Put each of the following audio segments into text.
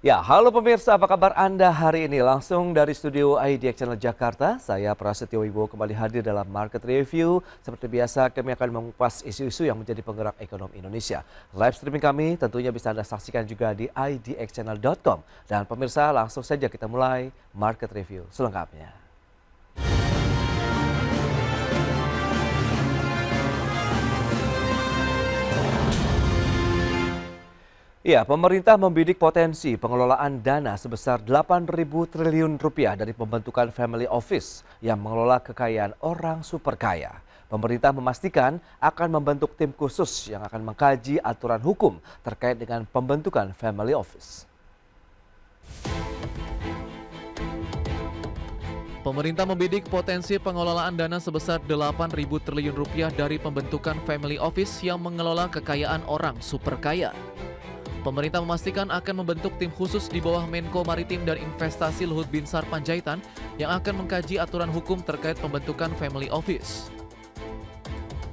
Ya, halo pemirsa, apa kabar Anda hari ini? Langsung dari studio IDX Channel Jakarta, saya Prasetyo Wibowo kembali hadir dalam Market Review. Seperti biasa, kami akan mengupas isu-isu yang menjadi penggerak ekonomi Indonesia. Live streaming kami tentunya bisa Anda saksikan juga di idxchannel.com. Dan pemirsa, langsung saja kita mulai Market Review selengkapnya. Ya, pemerintah membidik potensi pengelolaan dana sebesar 8.000 triliun rupiah dari pembentukan Family Office yang mengelola kekayaan orang super kaya. Pemerintah memastikan akan membentuk tim khusus yang akan mengkaji aturan hukum terkait dengan pembentukan Family Office. Pemerintah membidik potensi pengelolaan dana sebesar 8.000 triliun rupiah dari pembentukan Family Office yang mengelola kekayaan orang super kaya. Pemerintah memastikan akan membentuk tim khusus di bawah Menko Maritim dan Investasi Luhut Binsar Panjaitan yang akan mengkaji aturan hukum terkait pembentukan Family Office.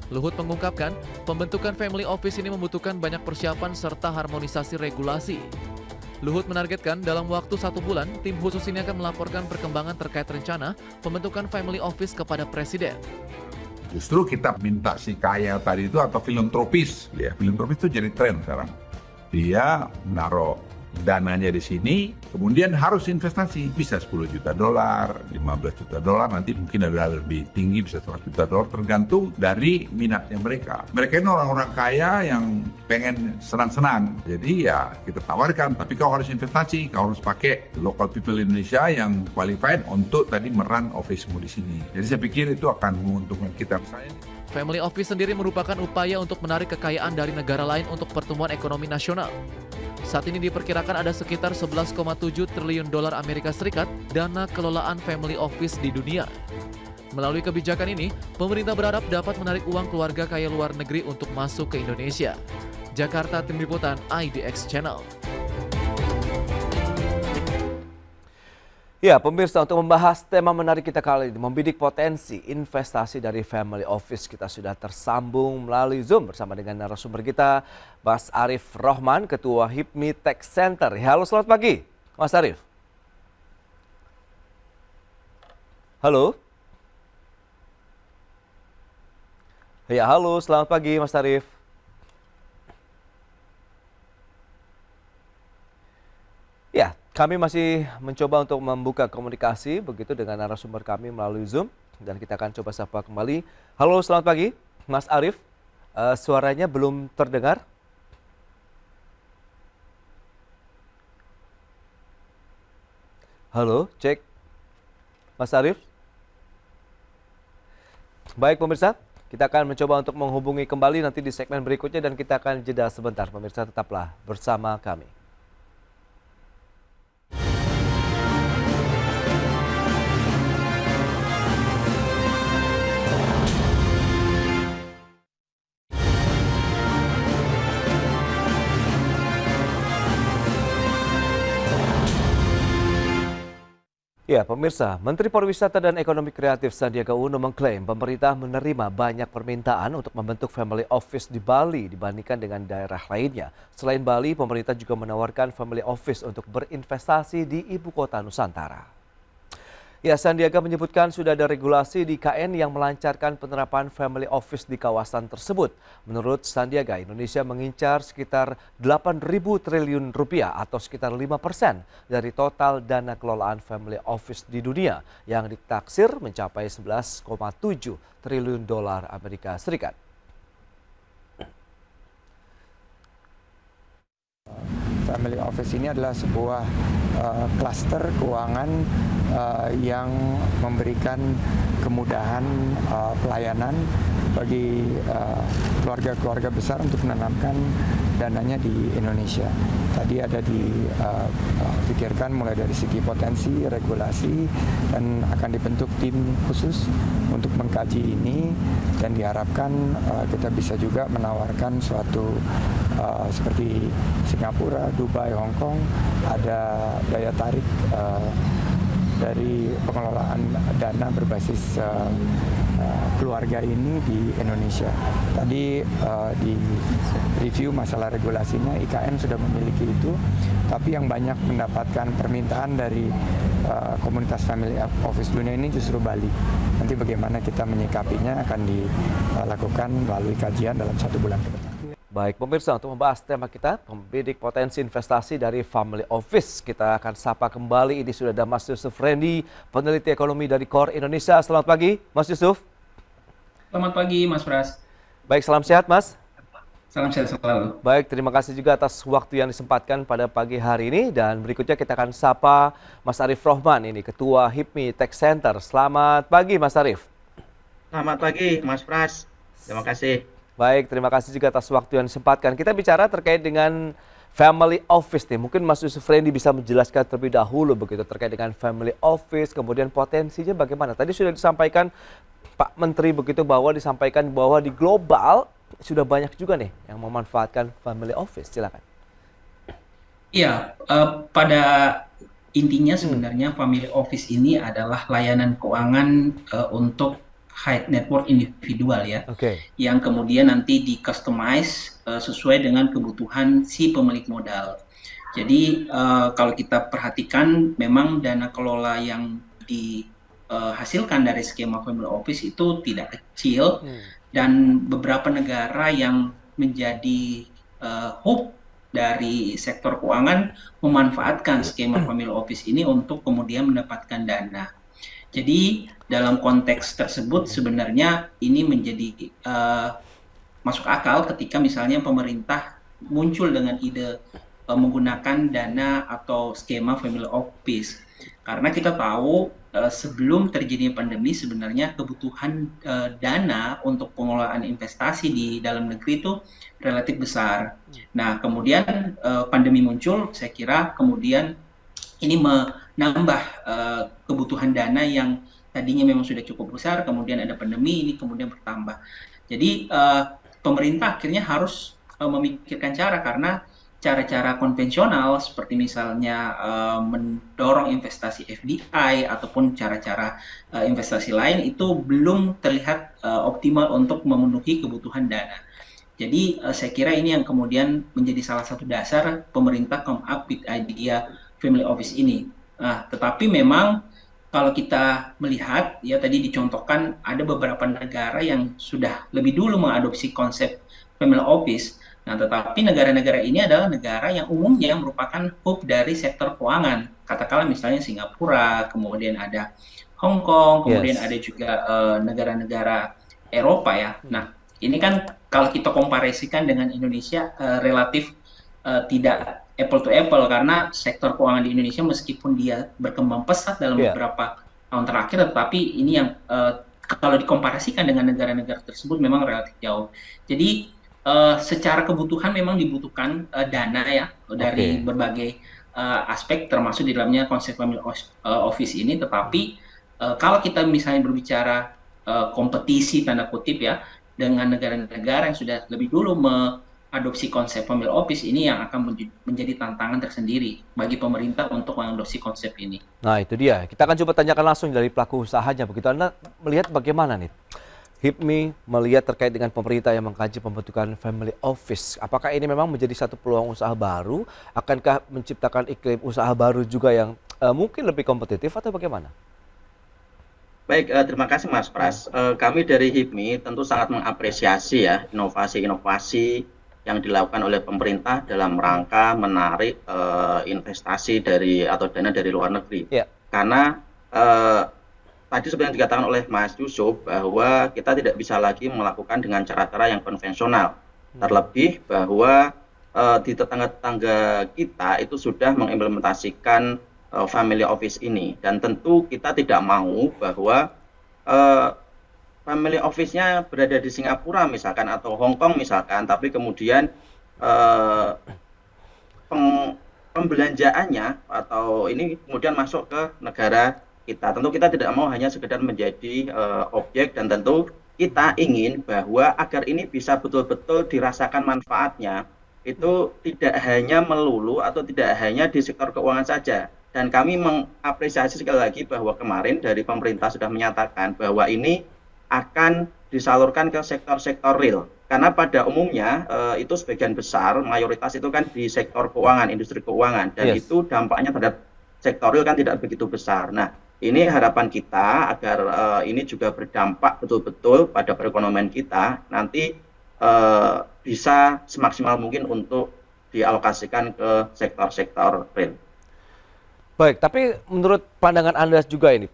Luhut mengungkapkan, pembentukan Family Office ini membutuhkan banyak persiapan serta harmonisasi regulasi. Luhut menargetkan dalam waktu 1 bulan, tim khusus ini akan melaporkan perkembangan terkait rencana pembentukan Family Office kepada Presiden. Justru kita minta si kaya tadi itu atau filantropis, ya filantropis itu jadi tren sekarang. Dia menaruh dananya di sini, kemudian harus investasi, bisa 10 juta dolar, 15 juta dolar, nanti mungkin ada lebih tinggi, bisa 100 juta dolar, tergantung dari minatnya mereka. Mereka ini orang-orang kaya yang pengen senang-senang, jadi ya kita tawarkan, tapi kau harus investasi, kau harus pakai local people Indonesia yang qualified untuk tadi merun office-mu di sini. Jadi saya pikir itu akan menguntungkan kita. Family Office sendiri merupakan upaya untuk menarik kekayaan dari negara lain untuk pertumbuhan ekonomi nasional. Saat ini diperkirakan ada sekitar 11,7 triliun dolar Amerika Serikat dana kelolaan Family Office di dunia. Melalui kebijakan ini, pemerintah berharap dapat menarik uang keluarga kaya luar negeri untuk masuk ke Indonesia. Jakarta, Tim Liputan IDX Channel. Ya, pemirsa, untuk membahas tema menarik kita kali ini, membidik potensi investasi dari Family Office, kita sudah tersambung melalui Zoom bersama dengan narasumber kita, Mas Arief Rohman, Ketua HIPMI Tech Center. Halo, selamat pagi, Mas Arief. Halo. Ya, halo, selamat pagi, Mas Arief. Ya, kami masih mencoba untuk membuka komunikasi begitu dengan narasumber kami melalui Zoom dan kita akan coba sapa kembali. Halo, selamat pagi, Mas Arief. Suaranya belum terdengar. Halo, cek. Mas Arief. Baik pemirsa, kita akan mencoba untuk menghubungi kembali nanti di segmen berikutnya dan kita akan jeda sebentar. Pemirsa tetaplah bersama kami. Ya, pemirsa, Menteri Pariwisata dan Ekonomi Kreatif Sandiaga Uno mengklaim pemerintah menerima banyak permintaan untuk membentuk Family Office di Bali dibandingkan dengan daerah lainnya. Selain Bali, pemerintah juga menawarkan Family Office untuk berinvestasi di Ibu Kota Nusantara. Ya, Sandiaga menyebutkan sudah ada regulasi di KN yang melancarkan penerapan Family Office di kawasan tersebut. Menurut Sandiaga, Indonesia mengincar sekitar 8.000 triliun rupiah atau sekitar 5% dari total dana kelolaan Family Office di dunia yang ditaksir mencapai 11,7 triliun dolar Amerika Serikat. Family Office ini adalah sebuah klaster keuangan yang memberikan kemudahan pelayanan bagi keluarga-keluarga besar untuk menanamkan dananya di Indonesia. Tadi ada dipikirkan mulai dari segi potensi, regulasi, dan akan dibentuk tim khusus untuk mengkaji ini dan diharapkan kita bisa juga menawarkan suatu seperti Singapura, Dubai, Hong Kong, ada daya tarik dari pengelolaan dana berbasis keluarga ini di Indonesia. Tadi di review masalah regulasinya, IKN sudah memiliki itu, tapi yang banyak mendapatkan permintaan dari komunitas family office dunia ini justru Bali. Nanti bagaimana kita menyikapinya akan dilakukan melalui kajian dalam 1 bulan ke depan. Baik pemirsa, untuk membahas tema kita, membidik potensi investasi dari family office. Kita akan sapa kembali, ini sudah ada Mas Yusuf Rendy, peneliti ekonomi dari KOR Indonesia. Selamat pagi Mas Yusuf. Selamat pagi Mas Pras. Baik, salam sehat Mas. Salam sehat selalu. Baik, terima kasih juga atas waktu yang disempatkan pada pagi hari ini. Dan berikutnya kita akan sapa Mas Arief Rohman, ini Ketua HIPMI Tech Center. Selamat pagi Mas Arief. Selamat pagi Mas Pras. Terima kasih. Baik, terima kasih juga atas waktu yang disempatkan. Kita bicara terkait dengan family office nih. Mungkin Mas Yusuf Rendy bisa menjelaskan terlebih dahulu begitu terkait dengan family office, kemudian potensinya bagaimana. Tadi sudah disampaikan Pak Menteri begitu bahwa di global sudah banyak juga nih yang memanfaatkan family office. Silakan. Iya, pada intinya sebenarnya family office ini adalah layanan keuangan untuk high net worth individual ya, yang kemudian nanti di-customize sesuai dengan kebutuhan si pemilik modal. Jadi kalau kita perhatikan memang dana kelola yang dihasilkan dari skema family office itu tidak kecil, dan beberapa negara yang menjadi hub dari sektor keuangan memanfaatkan skema family office ini untuk kemudian mendapatkan dana. Jadi dalam konteks tersebut sebenarnya ini menjadi masuk akal ketika misalnya pemerintah muncul dengan ide menggunakan dana atau skema family office. Karena kita tahu sebelum terjadinya pandemi sebenarnya kebutuhan dana untuk pengelolaan investasi di dalam negeri itu relatif besar. Nah kemudian pandemi muncul, saya kira kemudian ini menambah kebutuhan dana yang tadinya memang sudah cukup besar, kemudian ada pandemi, ini kemudian bertambah. Jadi pemerintah akhirnya harus memikirkan cara, karena cara-cara konvensional seperti misalnya mendorong investasi FDI ataupun cara-cara investasi lain itu belum terlihat optimal untuk memenuhi kebutuhan dana. Jadi saya kira ini yang kemudian menjadi salah satu dasar pemerintah come up with idea family office ini. Nah, tetapi memang kalau kita melihat, ya tadi dicontohkan ada beberapa negara yang sudah lebih dulu mengadopsi konsep family office. Nah, tetapi negara-negara ini adalah negara yang umumnya merupakan hub dari sektor keuangan. Katakanlah misalnya Singapura, kemudian ada Hong Kong, kemudian ada juga negara-negara Eropa ya. Nah, ini kan kalau kita komparasikan dengan Indonesia relatif tidak apple to apple, karena sektor keuangan di Indonesia meskipun dia berkembang pesat dalam beberapa tahun terakhir, tetapi ini yang kalau dikomparasikan dengan negara-negara tersebut memang relatif jauh. Jadi secara kebutuhan memang dibutuhkan dana ya dari berbagai aspek, termasuk di dalamnya konsep family office ini. Tetapi kalau kita misalnya berbicara kompetisi tanda kutip ya dengan negara-negara yang sudah lebih dulu adopsi konsep family office, ini yang akan menjadi tantangan tersendiri bagi pemerintah untuk mengadopsi konsep ini. Nah itu dia, kita akan coba tanyakan langsung dari pelaku usahanya. Begitu Anda melihat bagaimana nih HIPMI melihat terkait dengan pemerintah yang mengkaji pembentukan family office. Apakah ini memang menjadi satu peluang usaha baru? Akankah menciptakan iklim usaha baru juga yang mungkin lebih kompetitif atau bagaimana? Baik, terima kasih Mas Pras. Kami dari HIPMI tentu sangat mengapresiasi ya inovasi-inovasi yang dilakukan oleh pemerintah dalam rangka menarik investasi atau dana dari luar negeri. Karena tadi seperti yang dikatakan oleh Mas Yusuf bahwa kita tidak bisa lagi melakukan dengan cara-cara yang konvensional. Terlebih bahwa di tetangga-tetangga kita itu sudah mengimplementasikan family office ini, dan tentu kita tidak mau bahwa family office-nya berada di Singapura misalkan atau Hong Kong misalkan, tapi kemudian pembelanjaannya atau ini kemudian masuk ke negara kita. Tentu kita tidak mau hanya sekedar menjadi objek, dan tentu kita ingin bahwa agar ini bisa betul-betul dirasakan manfaatnya, itu tidak hanya melulu atau tidak hanya di sektor keuangan saja, Dan kami mengapresiasi sekali lagi bahwa kemarin dari pemerintah sudah menyatakan bahwa ini akan disalurkan ke sektor-sektor real. Karena pada umumnya itu sebagian besar, mayoritas itu kan di sektor keuangan, industri keuangan. Dan itu dampaknya terhadap sektor real kan tidak begitu besar. Nah, ini harapan kita agar ini juga berdampak betul-betul pada perekonomian kita, nanti bisa semaksimal mungkin untuk dialokasikan ke sektor-sektor real. Baik, tapi menurut pandangan Anda juga ini,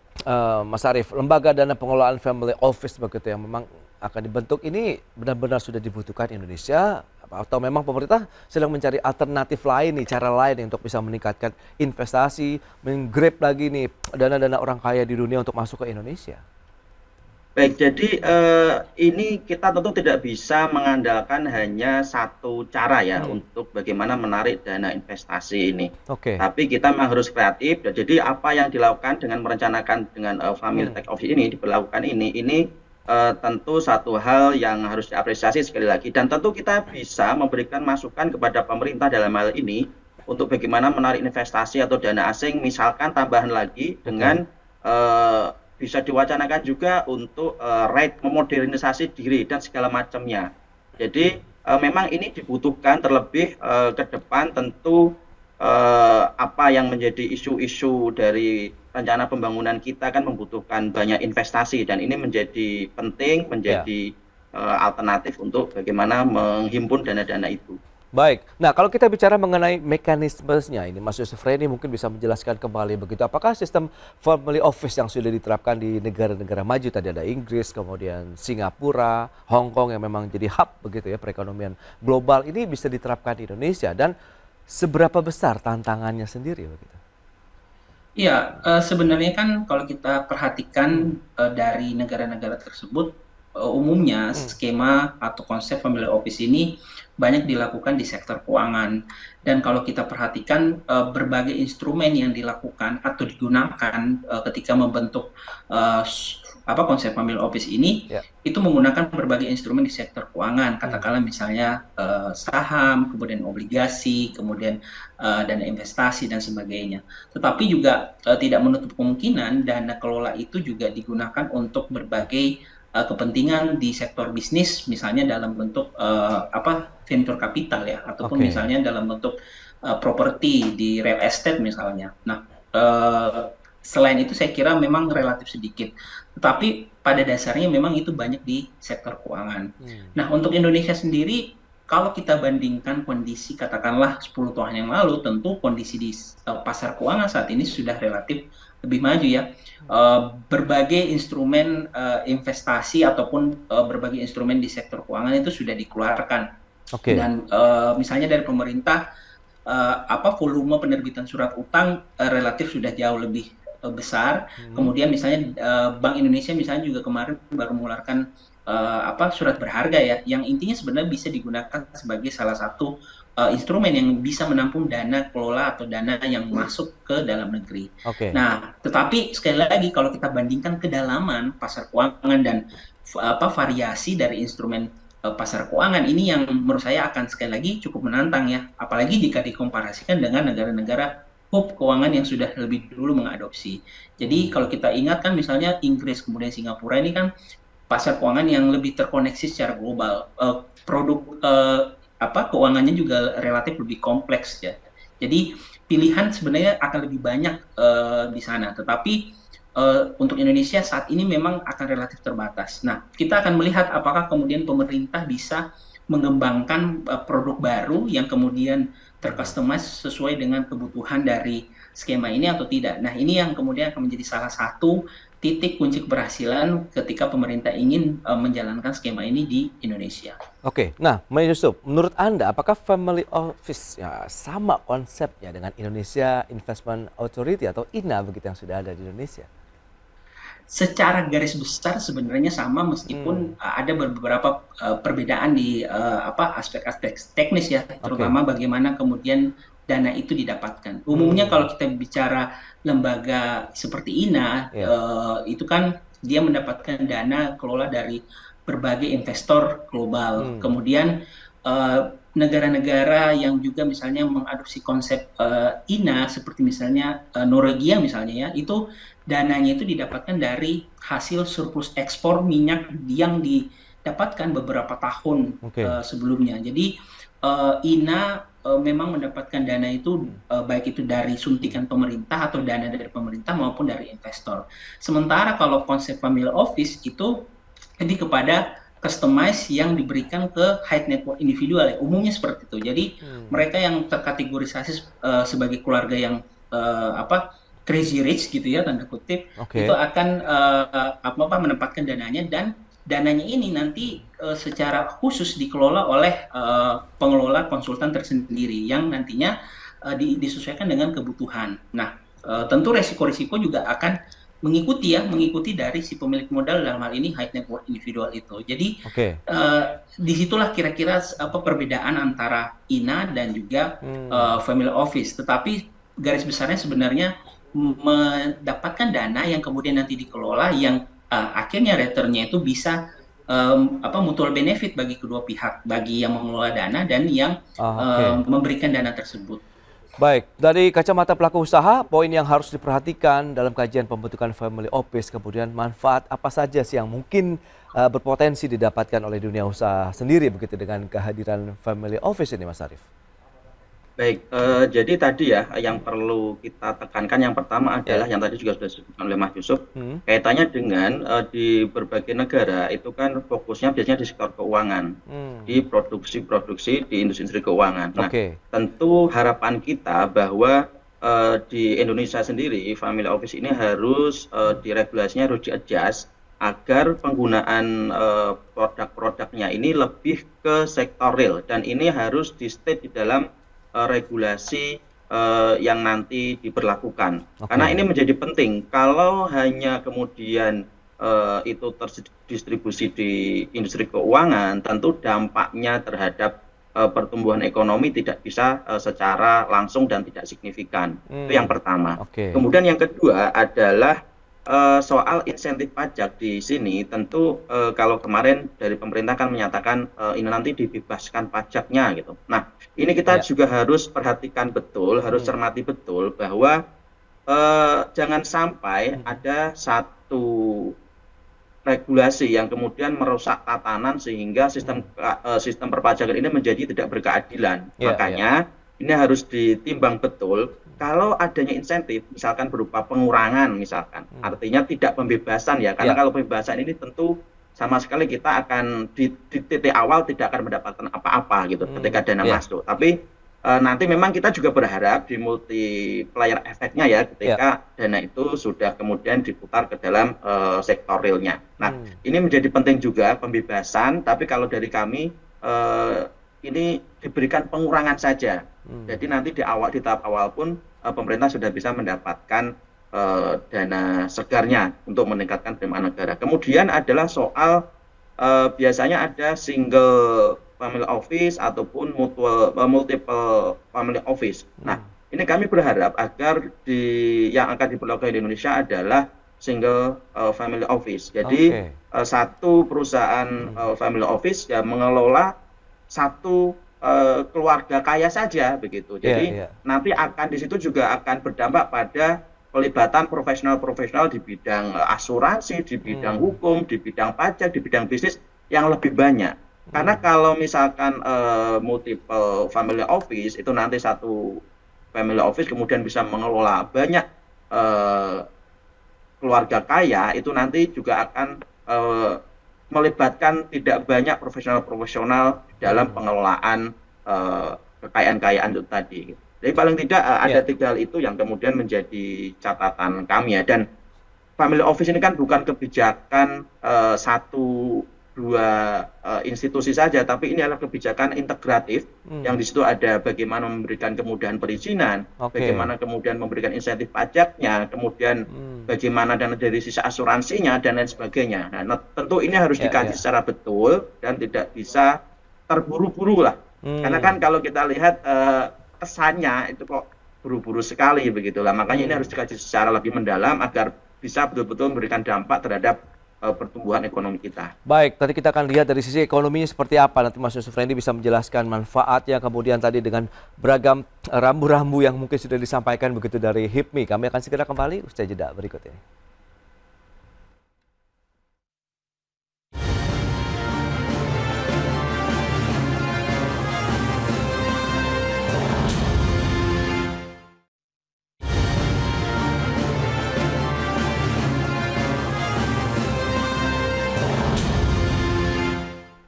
Mas Arief, lembaga dana pengelolaan family office begitu yang memang akan dibentuk ini benar-benar sudah dibutuhkan Indonesia, atau memang pemerintah sedang mencari alternatif lain nih, cara lain untuk bisa meningkatkan investasi, menggrab lagi nih dana-dana orang kaya di dunia untuk masuk ke Indonesia? Baik, jadi ini kita tentu tidak bisa mengandalkan hanya satu cara ya untuk bagaimana menarik dana investasi ini. Tapi kita memang harus kreatif. Jadi apa yang dilakukan dengan merencanakan dengan family tax office ini diberlakukan ini tentu satu hal yang harus diapresiasi sekali lagi. Dan tentu kita bisa memberikan masukan kepada pemerintah dalam hal ini untuk bagaimana menarik investasi atau dana asing. Misalkan tambahan lagi dengan bisa diwacanakan juga untuk memodernisasi diri dan segala macamnya. Jadi memang ini dibutuhkan, terlebih ke depan tentu apa yang menjadi isu-isu dari rencana pembangunan kita kan membutuhkan banyak investasi, dan ini menjadi penting, menjadi alternatif untuk bagaimana menghimpun dana-dana itu. Baik, nah kalau kita bicara mengenai mekanismenya ini, Mas Yusuf Reni mungkin bisa menjelaskan kembali begitu. Apakah sistem family office yang sudah diterapkan di negara-negara maju, tadi ada Inggris, kemudian Singapura, Hong Kong yang memang jadi hub begitu ya perekonomian global, ini bisa diterapkan di Indonesia, dan seberapa besar tantangannya sendiri begitu? Iya, sebenarnya kan kalau kita perhatikan dari negara-negara tersebut, umumnya skema atau konsep family office ini banyak dilakukan di sektor keuangan. Dan kalau kita perhatikan berbagai instrumen yang dilakukan atau digunakan ketika membentuk konsep family office ini, itu menggunakan berbagai instrumen di sektor keuangan. Katakanlah misalnya saham, kemudian obligasi, kemudian dana investasi dan sebagainya. Tetapi juga tidak menutup kemungkinan dana kelola itu juga digunakan untuk berbagai kepentingan di sektor bisnis, misalnya dalam bentuk venture capital ya, ataupun misalnya dalam bentuk properti di real estate misalnya. Nah, selain itu saya kira memang relatif sedikit, tetapi pada dasarnya memang itu banyak di sektor keuangan. Nah, untuk Indonesia sendiri, kalau kita bandingkan kondisi katakanlah 10 tahun yang lalu, tentu kondisi di pasar keuangan saat ini sudah relatif lebih maju ya. Berbagai instrumen investasi ataupun berbagai instrumen di sektor keuangan itu sudah dikeluarkan. Dan misalnya dari pemerintah, volume penerbitan surat utang relatif sudah jauh lebih besar. Kemudian misalnya Bank Indonesia misalnya juga kemarin baru mengeluarkan surat berharga ya, yang intinya sebenarnya bisa digunakan sebagai salah satu instrumen yang bisa menampung dana kelola atau dana yang masuk ke dalam negeri. Nah, tetapi sekali lagi kalau kita bandingkan kedalaman pasar keuangan dan variasi dari instrumen pasar keuangan ini, yang menurut saya akan sekali lagi cukup menantang ya, apalagi jika dikomparasikan dengan negara-negara hub keuangan yang sudah lebih dulu mengadopsi. Jadi kalau kita ingat kan misalnya Inggris kemudian Singapura ini kan pasar keuangan yang lebih terkoneksi secara global. Produk keuangannya juga relatif lebih kompleks ya. Jadi pilihan sebenarnya akan lebih banyak di sana. Tetapi untuk Indonesia saat ini memang akan relatif terbatas. Nah, kita akan melihat apakah kemudian pemerintah bisa mengembangkan produk baru yang kemudian tercustomize sesuai dengan kebutuhan dari skema ini atau tidak. Nah, ini yang kemudian akan menjadi salah satu titik kunci keberhasilan ketika pemerintah ingin menjalankan skema ini di Indonesia. Nah, Mas Yusuf, menurut Anda apakah family office ya sama konsepnya dengan Indonesia Investment Authority atau INA begitu yang sudah ada di Indonesia? Secara garis besar sebenarnya sama, meskipun ada beberapa perbedaan di aspek-aspek teknis ya, terutama bagaimana kemudian dana itu didapatkan. Umumnya kalau kita bicara lembaga seperti INA, itu kan dia mendapatkan dana kelola dari berbagai investor global. Kemudian negara-negara yang juga misalnya mengadopsi konsep INA seperti misalnya Norwegia misalnya ya, itu dananya itu didapatkan dari hasil surplus ekspor minyak yang didapatkan beberapa tahun sebelumnya. Jadi INA memang mendapatkan dana itu baik itu dari suntikan pemerintah atau dana dari pemerintah maupun dari investor. Sementara kalau konsep family office itu lebih kepada customize yang diberikan ke high net worth individual ya, umumnya seperti itu. Jadi mereka yang terkategorisasi sebagai keluarga yang crazy rich gitu ya tanda kutip, itu akan menempatkan dananya, dan dananya ini nanti secara khusus dikelola oleh pengelola konsultan tersendiri yang nantinya disesuaikan dengan kebutuhan. Nah, tentu resiko-resiko juga akan mengikuti dari si pemilik modal, dalam hal ini high net worth individual itu. Jadi disitulah kira-kira perbedaan antara INA dan juga family office. Tetapi garis besarnya sebenarnya mendapatkan dana yang kemudian nanti dikelola, yang akhirnya returnnya itu bisa mutual benefit bagi kedua pihak, bagi yang mengelola dana dan yang memberikan dana tersebut. Baik, dari kacamata pelaku usaha, poin yang harus diperhatikan dalam kajian pembentukan family office, kemudian manfaat apa saja sih yang mungkin berpotensi didapatkan oleh dunia usaha sendiri begitu dengan kehadiran family office ini, Mas Arief? Baik, jadi tadi ya yang perlu kita tekankan yang pertama adalah yang tadi juga sudah disebutkan oleh Mas Yusuf, kaitannya dengan di berbagai negara itu kan fokusnya biasanya di sektor keuangan, di produksi di industri keuangan. Nah, tentu harapan kita bahwa di Indonesia sendiri family office ini harus diregulasinya harus di-adjust agar penggunaan produk-produknya ini lebih ke sektor real, dan ini harus di-state di dalam regulasi yang nanti diberlakukan. Karena ini menjadi penting. Kalau hanya kemudian itu terdistribusi di industri keuangan, tentu dampaknya terhadap pertumbuhan ekonomi tidak bisa secara langsung dan tidak signifikan. Itu yang pertama. Kemudian yang kedua adalah soal insentif pajak di sini. Tentu kalau kemarin dari pemerintah kan menyatakan ini nanti dibebaskan pajaknya gitu. Nah, ini kita juga harus perhatikan betul, harus cermati betul bahwa jangan sampai ada satu regulasi yang kemudian merusak tatanan sehingga sistem perpajakan ini menjadi tidak berkeadilan. Makanya ini harus ditimbang betul. Kalau adanya insentif, misalkan berupa pengurangan, misalkan, artinya tidak pembebasan ya, karena kalau pembebasan ini tentu sama sekali kita akan di titik awal tidak akan mendapatkan apa-apa gitu ketika dana masuk. Tapi nanti memang kita juga berharap di multiplier efeknya ya ketika dana itu sudah kemudian diputar ke dalam sektor realnya. Nah, ini menjadi penting juga pembebasan, tapi kalau dari kami ini diberikan pengurangan saja. Jadi nanti di tahap awal pun pemerintah sudah bisa mendapatkan dana segarnya untuk meningkatkan penerimaan negara. Kemudian adalah soal biasanya ada single family office ataupun multiple family office. Nah, ini kami berharap agar yang akan diberlakukan di Indonesia adalah single family office. Jadi satu perusahaan family office yang mengelola satu keluarga kaya saja begitu. Jadi nanti akan di situ juga akan berdampak pada pelibatan profesional-profesional di bidang asuransi, di bidang hukum, di bidang pajak, di bidang bisnis yang lebih banyak. Karena kalau misalkan multiple family office itu nanti satu family office kemudian bisa mengelola banyak keluarga kaya, itu nanti juga akan melibatkan tidak banyak profesional-profesional dalam pengelolaan kekayaan-kekayaan itu tadi. Jadi paling tidak ada tiga hal itu yang kemudian menjadi catatan kami ya. Dan family office ini kan bukan kebijakan satu dua institusi saja, tapi ini adalah kebijakan integratif yang di situ ada bagaimana memberikan kemudahan perizinan, bagaimana kemudian memberikan insentif pajaknya, kemudian bagaimana dana dari sisi asuransinya dan lain sebagainya. Nah, tentu ini harus dikaji secara betul dan tidak bisa terburu-buru lah. Karena kan kalau kita lihat kesannya itu kok buru-buru sekali begitulah. Makanya ini harus dikaji secara lebih mendalam agar bisa betul-betul memberikan dampak terhadap pertumbuhan ekonomi kita. Baik, tadi kita akan lihat dari sisi ekonominya seperti apa. Nanti Mas Yusuf Rendy bisa menjelaskan manfaatnya, kemudian tadi dengan beragam rambu-rambu yang mungkin sudah disampaikan begitu dari HIPMI. Kami akan segera kembali usai jeda berikut ini.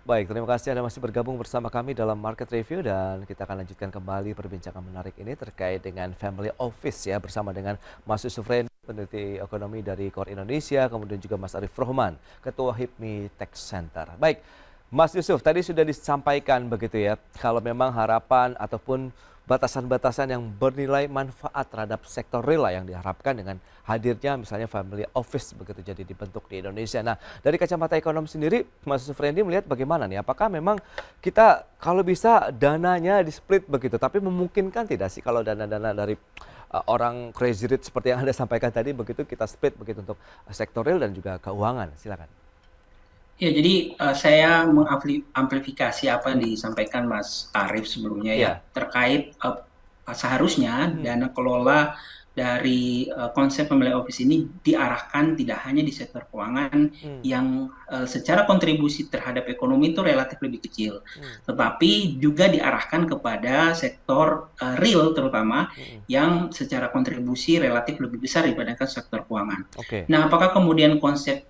Baik, terima kasih Anda masih bergabung bersama kami dalam Market Review dan kita akan lanjutkan kembali perbincangan menarik ini terkait dengan Family Office ya bersama dengan Mas Yusuf Rendy, peneliti ekonomi dari KOR Indonesia, kemudian juga Mas Arief Rohman, Ketua HIPMI Tech Center. Baik, Mas Yusuf, tadi sudah disampaikan begitu ya, kalau memang harapan ataupun batasan-batasan yang bernilai manfaat terhadap sektor real yang diharapkan dengan hadirnya misalnya family office begitu jadi dibentuk di Indonesia. Nah, dari kacamata ekonomi sendiri, Mas Yusuf Rendy melihat bagaimana nih? Apakah memang kita kalau bisa dananya di-split begitu, tapi memungkinkan tidak sih kalau dana-dana dari orang crazy rich seperti yang Anda sampaikan tadi begitu kita split begitu untuk sektor real dan juga keuangan? Silakan. Ya, jadi saya mengamplifikasi apa yang disampaikan Mas Arief sebelumnya ya, terkait seharusnya dana kelola dari konsep family office ini diarahkan tidak hanya di sektor keuangan yang secara kontribusi terhadap ekonomi itu relatif lebih kecil, tetapi juga diarahkan kepada sektor real terutama yang secara kontribusi relatif lebih besar dibandingkan sektor keuangan. Nah, apakah kemudian konsep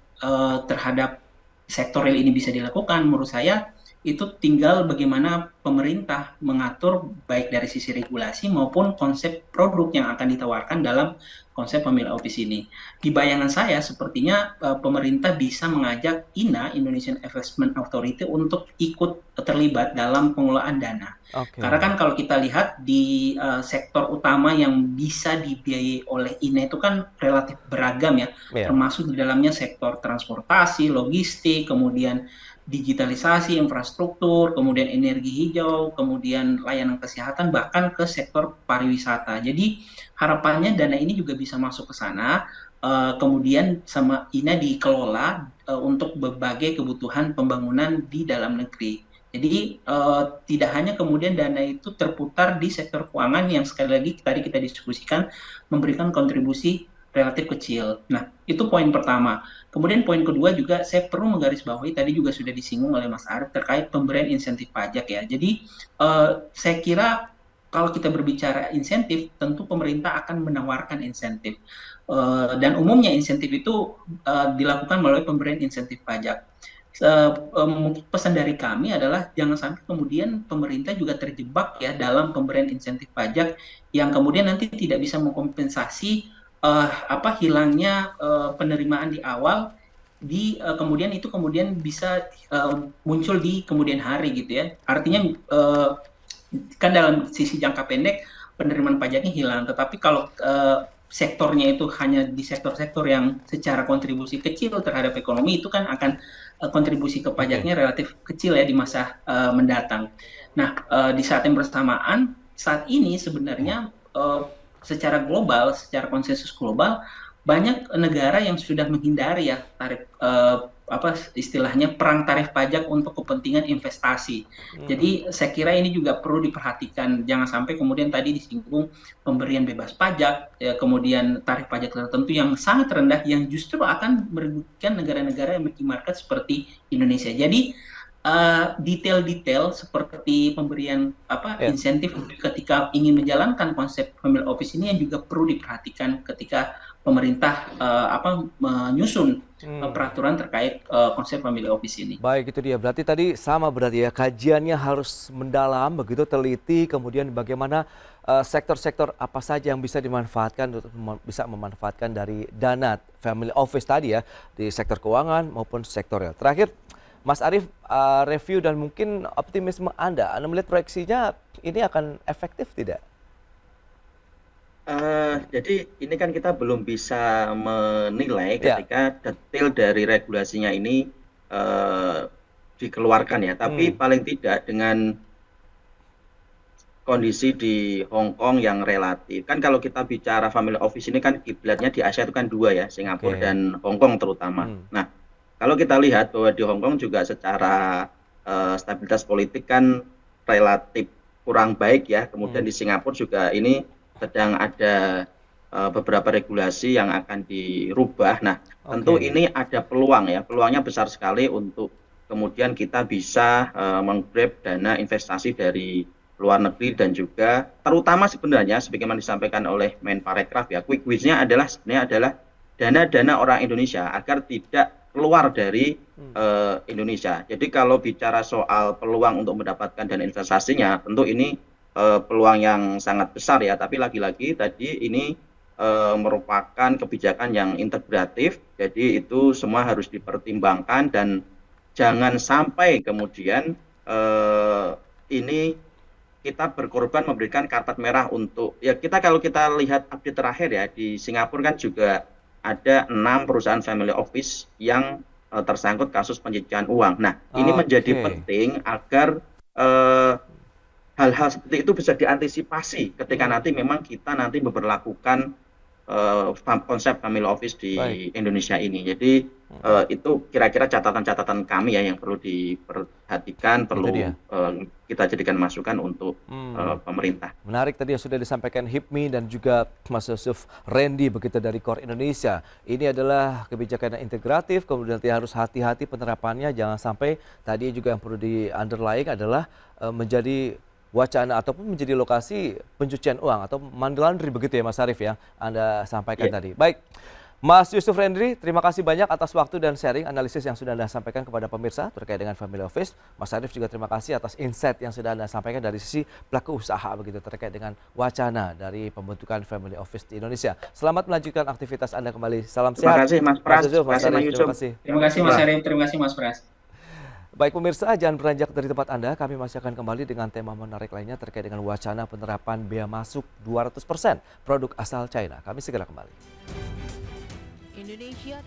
terhadap sektor real ini bisa dilakukan? Menurut saya itu tinggal bagaimana pemerintah mengatur baik dari sisi regulasi maupun konsep produk yang akan ditawarkan dalam konsep family office ini. Di bayangan saya sepertinya pemerintah bisa mengajak INA, Indonesian Investment Authority, untuk ikut terlibat dalam pengelolaan dana. Karena kan kalau kita lihat di sektor utama yang bisa dibiayai oleh INA itu kan relatif beragam ya, termasuk di dalamnya sektor transportasi, logistik, kemudian digitalisasi, infrastruktur, kemudian energi hijau, kemudian layanan kesehatan, bahkan ke sektor pariwisata. Jadi harapannya dana ini juga bisa masuk ke sana, kemudian sama INA dikelola untuk berbagai kebutuhan pembangunan di dalam negeri. Jadi tidak hanya kemudian dana itu terputar di sektor keuangan yang sekali lagi tadi kita diskusikan memberikan kontribusi relatif kecil. Nah, itu poin pertama. Kemudian poin kedua juga saya perlu menggarisbawahi, tadi juga sudah disinggung oleh Mas Arief terkait pemberian insentif pajak ya. Jadi saya kira kalau kita berbicara insentif, tentu pemerintah akan menawarkan insentif. Dan umumnya insentif itu dilakukan melalui pemberian insentif pajak. Pesan dari kami adalah jangan sampai kemudian pemerintah juga terjebak ya dalam pemberian insentif pajak yang kemudian nanti tidak bisa mengkompensasi hilangnya penerimaan di awal kemudian itu kemudian bisa muncul di kemudian hari gitu ya. Artinya kan dalam sisi jangka pendek penerimaan pajaknya hilang, tetapi kalau sektornya itu hanya di sektor-sektor yang secara kontribusi kecil terhadap ekonomi, itu kan akan kontribusi ke pajaknya relatif kecil ya di masa mendatang. Nah, di saat yang bersamaan saat ini sebenarnya secara global, secara konsensus global, banyak negara yang sudah menghindari ya tarif istilahnya perang tarif pajak untuk kepentingan investasi. Jadi saya kira ini juga perlu diperhatikan, jangan sampai kemudian tadi disinggung pemberian bebas pajak, ya, kemudian tarif pajak tertentu yang sangat rendah yang justru akan merugikan negara-negara yang emerging market seperti Indonesia. Jadi detail-detail seperti pemberian insentif ketika ingin menjalankan konsep family office ini yang juga perlu diperhatikan ketika pemerintah menyusun peraturan terkait konsep family office ini. Baik, itu dia. Berarti tadi sama berarti ya, kajiannya harus mendalam, begitu teliti, kemudian bagaimana sektor-sektor apa saja yang bisa dimanfaatkan untuk bisa memanfaatkan dari dana family office tadi ya di sektor keuangan maupun sektor real. Terakhir, Mas Arief, review dan mungkin optimisme Anda melihat proyeksinya ini akan efektif tidak? Jadi ini kan kita belum bisa menilai ketika detail dari regulasinya ini dikeluarkan ya. Tapi paling tidak dengan kondisi di Hong Kong yang relatif. Kan kalau kita bicara family office ini kan kiblatnya di Asia itu kan dua ya, Singapura dan Hong Kong terutama. Nah, kalau kita lihat bahwa di Hong Kong juga secara stabilitas politik kan relatif kurang baik ya. Kemudian di Singapura juga ini sedang ada beberapa regulasi yang akan dirubah. Nah, tentu ini ada peluang ya, peluangnya besar sekali untuk kemudian kita bisa menggrab dana investasi dari luar negeri dan juga terutama sebenarnya sebagaimana disampaikan oleh Menparekraf ya, quick wins-nya sebenarnya adalah dana-dana orang Indonesia agar tidak keluar dari Indonesia. Jadi kalau bicara soal peluang untuk mendapatkan dana investasinya, tentu ini peluang yang sangat besar ya. Tapi lagi-lagi tadi ini merupakan kebijakan yang integratif, jadi itu semua harus dipertimbangkan dan jangan sampai kemudian ini kita berkorban memberikan karpet merah untuk ya kalau kita lihat update terakhir ya di Singapura kan juga ada 6 perusahaan family office yang tersangkut kasus pencucian uang. Nah, ini menjadi penting agar hal-hal seperti itu bisa diantisipasi ketika nanti memang kita nanti memperlakukan konsep family office di Indonesia ini. Jadi itu kira-kira catatan-catatan kami ya yang perlu diperhatikan, perlu kita jadikan masukan untuk pemerintah. Menarik tadi yang sudah disampaikan HIPMI dan juga Mas Yusuf Randy begitu dari KOR Indonesia. Ini adalah kebijakan yang integratif, kemudian harus hati-hati penerapannya, jangan sampai tadi juga yang perlu di-underlying adalah menjadi wacana ataupun menjadi lokasi pencucian uang atau money laundry begitu ya Mas Arief ya Anda sampaikan tadi. Baik, Mas Yusuf Rendri, terima kasih banyak atas waktu dan sharing analisis yang sudah Anda sampaikan kepada pemirsa terkait dengan family office. Mas Arief juga terima kasih atas insight yang sudah Anda sampaikan dari sisi pelaku usaha begitu terkait dengan wacana dari pembentukan family office di Indonesia. Selamat melanjutkan aktivitas Anda kembali. Salam sehat. Terima kasih Mas Pras. Terima kasih Mas Yusuf. Terima kasih Mas Arief, terima kasih Mas Pras. Baik pemirsa, jangan beranjak dari tempat Anda. Kami masih akan kembali dengan tema menarik lainnya terkait dengan wacana penerapan bea masuk 200% produk asal China. Kami segera kembali. Indonesia